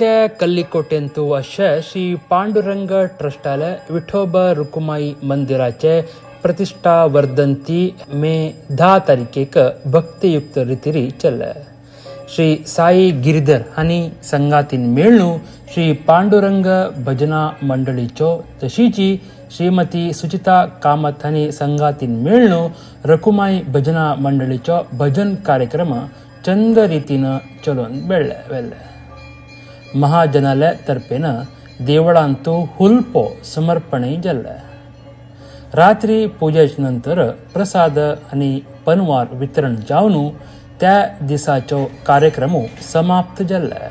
गोवाचे कल्लिकोटेंतू अशे श्री पांडुरंग ट्रस्टाले विठोब रुकुमाई मंदिराचे प्रतिष्ठा वर्धंती मे 10 तारखेक भक्तियुक्त रितीरी चल्ले. श्री साई गिरीधर हांणी संघातीन मेळणू श्री पांडुरंग भजना मंडळीच्यो तशीची श्रीमती सुचिता कामत हांणी संघातीन मेळणू रकुमाई भजना मंडळीच्यो भजन कार्यक्रम चंद रितीन चलोवन वेल्ले. महाजनाले तर्फेन देवळांतू हुल्पो समर्पणय जाल्ले. रात्री पुजेचे नंतर प्रसाद आनी पनवार वितरण जावन त्या दिसाचो कार्यक्रम समाप्त जाल्ले.